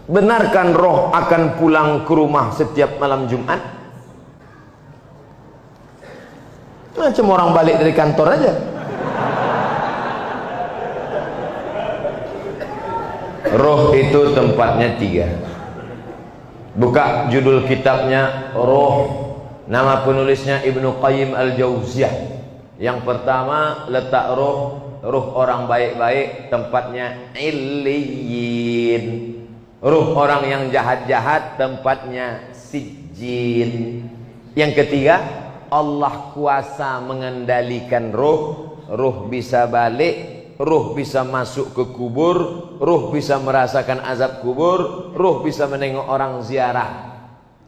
Benarkan roh akan pulang ke rumah setiap malam Jumat? Macam orang balik dari kantor aja. Roh itu tempatnya 3. Buka judul kitabnya Roh. Nama penulisnya Ibnu Qayyim Al-Jauziyah. Yang pertama, letak roh orang baik-baik tempatnya Illiyin. Ruh orang yang jahat-jahat tempatnya sijjin. Yang ketiga, Allah kuasa mengendalikan ruh. Ruh bisa balik, ruh bisa masuk ke kubur, ruh bisa merasakan azab kubur, ruh bisa menengok orang ziarah.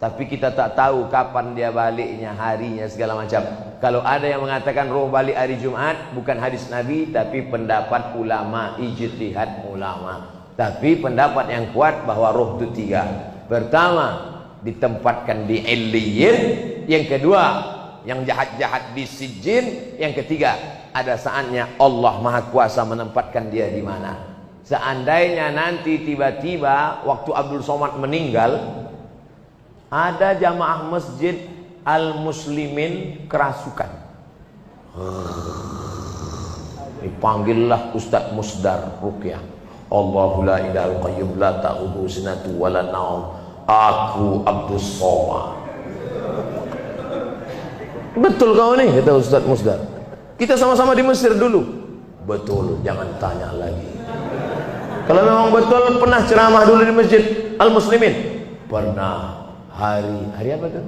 Tapi kita tak tahu kapan dia baliknya, harinya, segala macam. Kalau ada yang mengatakan ruh balik hari Jumat, bukan hadis Nabi, tapi pendapat ulama, ijtihad ulama. Tapi pendapat yang kuat bahwa roh itu 3. Pertama, ditempatkan di Illiyin. Yang kedua, yang jahat-jahat di sijjin. Yang ketiga, ada saatnya Allah Maha Kuasa menempatkan dia di mana. Seandainya nanti tiba-tiba waktu Abdul Somad meninggal, ada jamaah masjid Al-Muslimin kerasukan, dipanggillah Ustadz Musdar Ruqyah. Allahu la ilahal qayyum la ta'khudhuhu sinatun wa la naum. Aku Abdus Somad. Betul kau nih, kata Ustaz Musdar. Kita sama-sama di Mesir dulu. Betul, jangan tanya lagi. Kalau memang betul, pernah ceramah dulu di Masjid Al-Muslimin? Pernah. Hari apa tuh?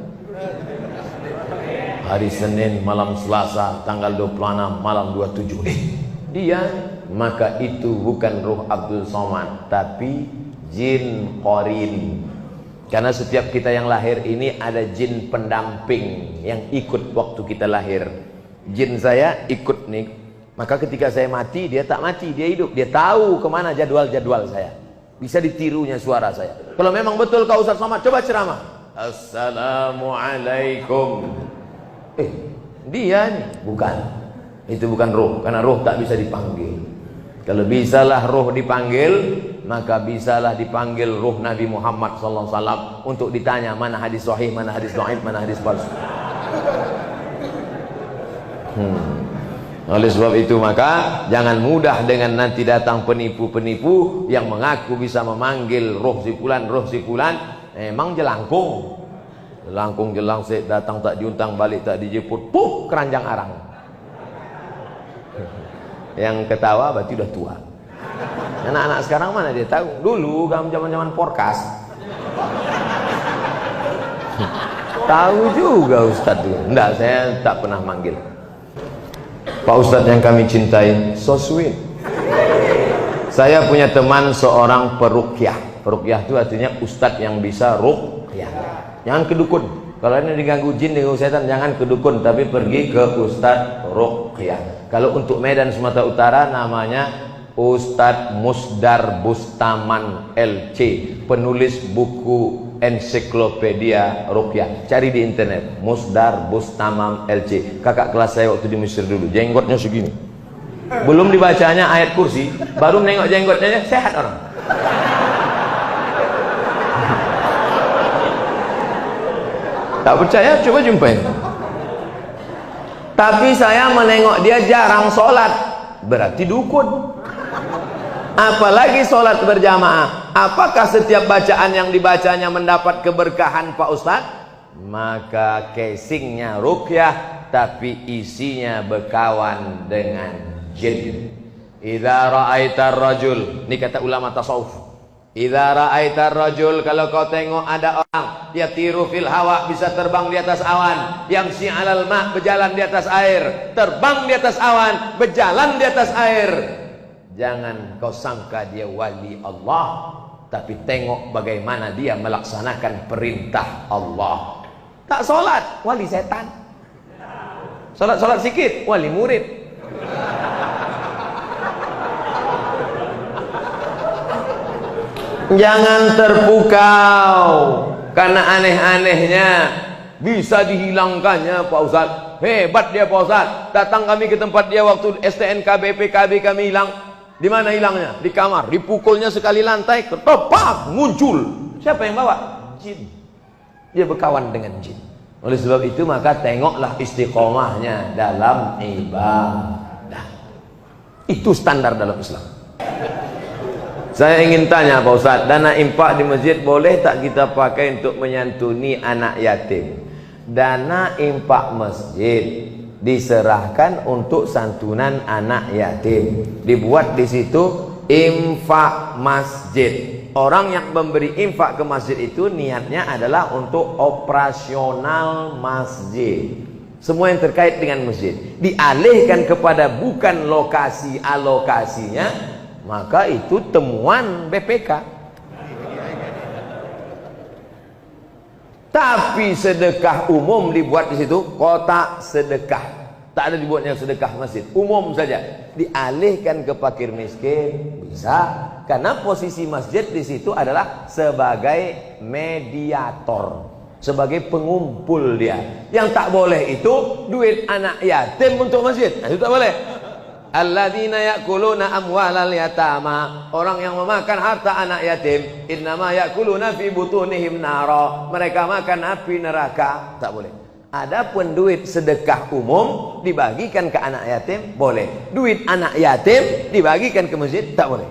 Hari Senin malam Selasa tanggal 26 malam 27. Dia, maka itu bukan ruh Abdul Somad, tapi jin qarin. Karena setiap kita yang lahir ini ada jin pendamping yang ikut waktu kita lahir. Jin saya ikut nih, maka ketika saya mati dia tak mati, dia hidup. Dia tahu kemana jadwal-jadwal saya, bisa ditirunya suara saya. Kalau memang betul kau Ustaz Somad, coba ceramah. Assalamualaikum. Dia nih, bukan. Itu bukan roh, karena roh tak bisa dipanggil. Kalau bisalah roh dipanggil, maka bisalah dipanggil roh Nabi Muhammad SAW untuk ditanya mana hadis sahih, mana hadis dhaif, mana hadis palsu. Oleh sebab itu maka jangan mudah dengan nanti datang penipu-penipu yang mengaku bisa memanggil roh si fulan, emang jelangkung. Jelangkung jelangsik, datang tak diuntang, balik tak dijemput, keranjang arang. Yang ketawa berarti udah tua. Anak-anak sekarang mana dia tahu? Dulu zaman-zaman porkas. Tahu juga Ustadz dulu. Enggak, saya tak pernah manggil. Pak Ustadz yang kami cintai, so sweet. Saya punya teman seorang peruqyah. Peruqyah itu artinya Ustadz yang bisa ruqyah. Jangan kedukun. Kalau ini diganggu jin, diganggu setan, jangan kedukun, tapi pergi ke Ustadz ruqyah. Kalau untuk Medan Sumatera Utara namanya Ustadz Musdar Bustaman LC, penulis buku ensiklopedia ruqyah. Cari di internet, Musdar Bustaman LC. Kakak kelas saya waktu di Mesir dulu, jenggotnya segini. Belum dibacanya ayat kursi, baru nengok jenggotnya, sehat orang. Tak percaya, coba jumpain. Tapi saya menengok dia jarang sholat, berarti dukun. Apalagi sholat berjamaah. Apakah setiap bacaan yang dibacanya mendapat keberkahan Pak Ustadz? Maka casingnya ruqyah, tapi isinya berkawan dengan jin. Idza ra'aitar rajul, ini kata ulama tasawuf. Idza ra'aitar rajul, kalau kau tengok ada orang dia tiru fil hawa, bisa terbang di atas awan, yang si alal ma, berjalan di atas air, terbang di atas awan, berjalan di atas air, jangan kau sangka dia wali Allah, tapi tengok bagaimana dia melaksanakan perintah Allah. Tak sholat, wali setan. Sholat sikit, wali murid. Jangan terpukau karena aneh-anehnya bisa dihilangkannya Pak Ustadz. Hebat dia Pak Ustadz. Datang kami ke tempat dia waktu STNK BPKB kami hilang. Di mana hilangnya? Di kamar. Dipukulnya sekali lantai, ketoprak, muncul. Siapa yang bawa? Jin. Dia berkawan dengan jin. Oleh sebab itu maka tengoklah istiqomahnya dalam ibadah. Itu standar dalam Islam. Saya ingin tanya Pak Ustaz, dana infak di masjid boleh tak kita pakai untuk menyantuni anak yatim? Dana infak masjid diserahkan untuk santunan anak yatim. Dibuat di situ infak masjid. Orang yang memberi infak ke masjid itu niatnya adalah untuk operasional masjid. Semua yang terkait dengan masjid dialihkan kepada bukan lokasi alokasinya, maka itu temuan BPK. Tapi sedekah umum dibuat di situ, kotak sedekah. Tak ada dibuatnya sedekah masjid, umum saja. Dialihkan ke fakir miskin bisa, karena posisi masjid di situ adalah sebagai mediator, sebagai pengumpul dia. Yang tak boleh itu duit anak yatim untuk masjid. Nah, itu tak boleh. Alladzina ya'kuluna amwalal yatama, orang yang memakan harta anak yatim, innama ya'kuluna fi butunihim nara, mereka makan api neraka. Tak boleh. Adapun duit sedekah umum dibagikan ke anak yatim boleh. Duit anak yatim dibagikan ke masjid tak boleh.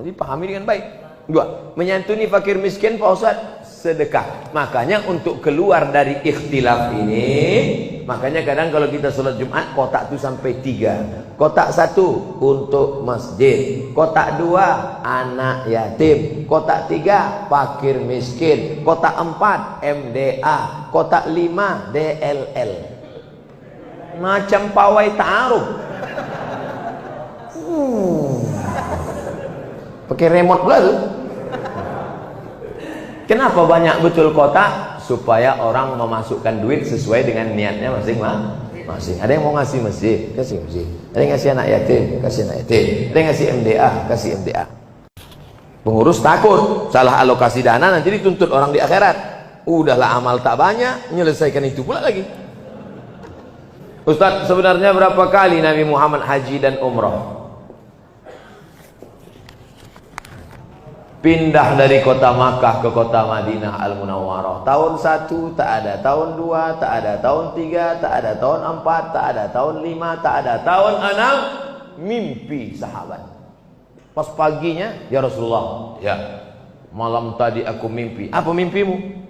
Jadi pahami dengan baik. Dua, menyantuni fakir miskin Pak Ustaz, sedekah. Makanya untuk keluar dari ikhtilaf ini, makanya kadang kalau kita sholat Jumat kotak itu sampai 3. Kotak 1 untuk masjid, kotak 2 anak yatim, kotak 3 fakir miskin, kotak 4 MDA, kotak 5 DLL. Macam pawai ta'aruf. Pakai remote pula tuh. Kenapa banyak betul kotak? Supaya orang memasukkan duit sesuai dengan niatnya masing-masing. Ada yang mau ngasih masjid, kasih masjid. Ada yang ngasih anak yatim, kasih anak yatim. Ada yang ngasih MDA, kasih MDA. Pengurus takut salah alokasi dana, nanti dituntut orang di akhirat. Udahlah amal tak banyak, menyelesaikan itu pula lagi. Ustaz, sebenarnya berapa kali Nabi Muhammad haji dan umrah? Pindah dari kota Makkah ke kota Madinah Al-Munawwarah. Tahun 1 tak ada, tahun 2 tak ada, tahun 3 tak ada, tahun 4 tak ada, tahun 5 tak ada, tahun 6 mimpi sahabat. Pas paginya, ya Rasulullah, ya malam tadi aku mimpi. Apa mimpimu?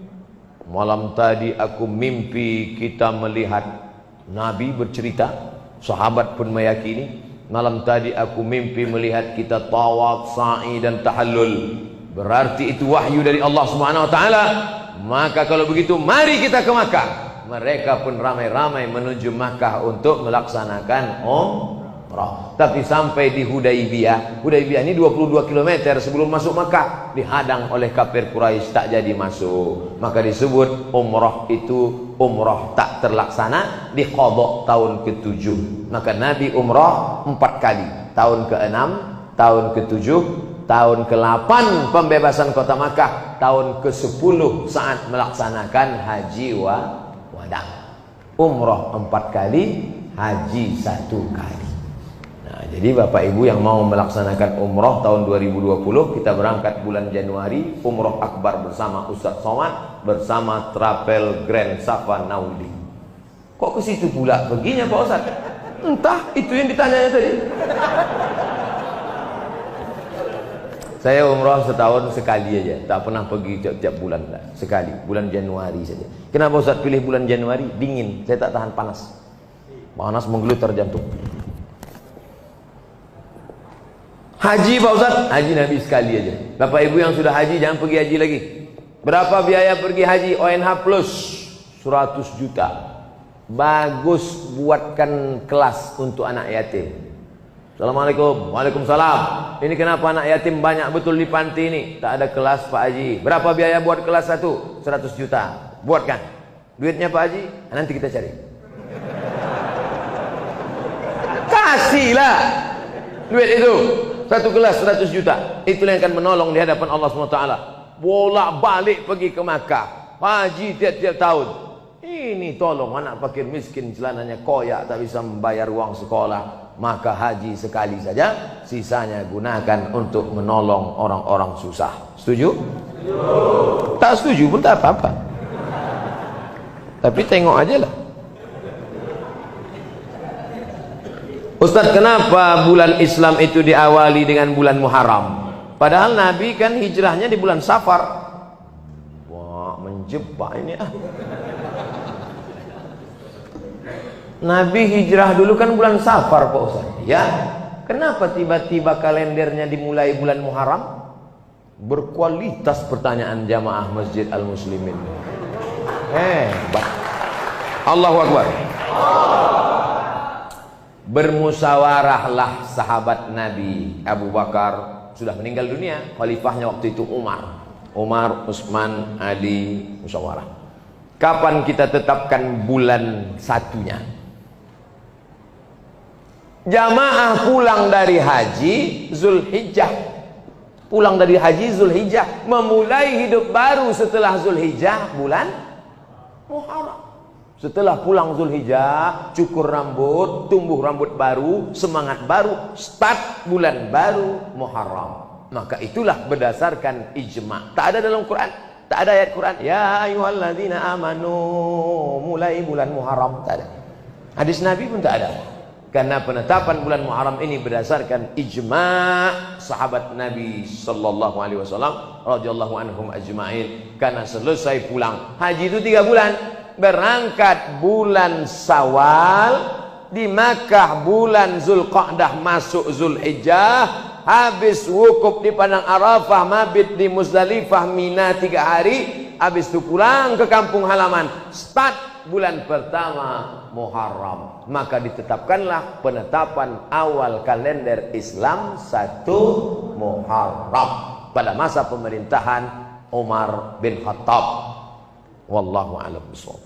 Malam tadi aku mimpi kita melihat Nabi bercerita, sahabat pun meyakini. Malam tadi aku mimpi melihat kita tawaf, sa'i dan tahallul. Berarti itu wahyu dari Allah Subhanahu wa taala. Maka kalau begitu mari kita ke Makkah. Mereka pun ramai-ramai menuju Makkah untuk melaksanakan umrah. Tapi sampai di Hudaybiyah. Hudaybiyah ini 22 km sebelum masuk Makkah, dihadang oleh kafir Quraisy, tak jadi masuk. Maka disebut umrah itu umrah tak terlaksana, diqadha tahun ke-7. Maka Nabi umrah 4 kali. Tahun ke-6, tahun ke-7, tahun ke-8 pembebasan kota Makkah, tahun ke-10 saat melaksanakan haji wada. Umrah 4 kali, haji 1 kali. Nah, jadi Bapak Ibu yang mau melaksanakan umrah tahun 2020, kita berangkat bulan Januari, umrah akbar bersama Ustaz Somad, bersama Travel Grand Safa Naudi. Kok ke situ pula perginya Pak Ustaz? Entah, itu yang ditanyanya tadi. Saya umrah setahun sekali aja, tak pernah pergi tiap bulan lah. Sekali, bulan Januari saja. Kenapa Ustaz pilih bulan Januari? Dingin, saya tak tahan panas. Panas menggelutar jantung. Haji Pak Ustaz, haji Nabi sekali aja. Bapak Ibu yang sudah haji jangan pergi haji lagi. Berapa biaya pergi haji? ONH plus 100 juta. Bagus buatkan kelas untuk anak yatim. Assalamualaikum. Waalaikumsalam. Ini kenapa anak yatim banyak betul di panti ini? Tak ada kelas Pak Haji. Berapa biaya buat kelas 1? 100 juta. Buatkan. Duitnya Pak Haji, nanti kita cari. Kasihlah duit itu. Satu kelas 100 juta. Itulah yang akan menolong di hadapan Allah SWT. Bolak balik pergi ke Makkah, haji tiap-tiap tahun. Ini tolong anak fakir miskin celananya koyak tak bisa membayar uang sekolah, maka haji sekali saja, sisanya gunakan untuk menolong orang-orang susah. Setuju? Tak setuju pun tak apa-apa. Tapi tengok aja lah. Ustaz, kenapa bulan Islam itu diawali dengan bulan Muharram? Padahal Nabi kan hijrahnya di bulan Safar. Wah, menjebak ini ah. Nabi hijrah dulu kan bulan Safar Pak Ustaz. Ya. Kenapa tiba-tiba kalendernya dimulai bulan Muharram? Berkualitas pertanyaan jamaah Masjid Al-Muslimin. Hebat. Allahu Akbar. Bermusyawarahlah sahabat Nabi. Abu Bakar sudah meninggal dunia, khalifahnya waktu itu Umar, Utsman, Ali, musyawarah. Kapan kita tetapkan bulan satunya? Jamaah pulang dari haji Zulhijjah. Pulang dari haji Zulhijjah, memulai hidup baru setelah Zulhijjah bulan Muharram. Setelah pulang Zulhijjah, cukur rambut, tumbuh rambut baru, semangat baru, start bulan baru Muharram. Maka itulah berdasarkan ijma'. Tak ada dalam Quran, tak ada ayat Quran ya ayyuhalladzina amanu mulai bulan Muharram, tak ada. Hadis Nabi pun tak ada. Karena penetapan bulan Muharram ini berdasarkan ijma' sahabat Nabi sallallahu alaihi wasallam radhiyallahu anhum ajma'in. Karena selesai pulang haji itu 3 bulan. Berangkat bulan Syawal, di Makkah bulan Zulqa'dah masuk Zulhijjah, habis wukuf di padang Arafah, mabit di Muzdalifah, Mina 3 hari, habis itu pulang ke kampung halaman, start bulan pertama Muharram. Maka ditetapkanlah penetapan awal kalender Islam 1 Muharram pada masa pemerintahan Umar bin Khattab. Wallahu a'lam bishawab.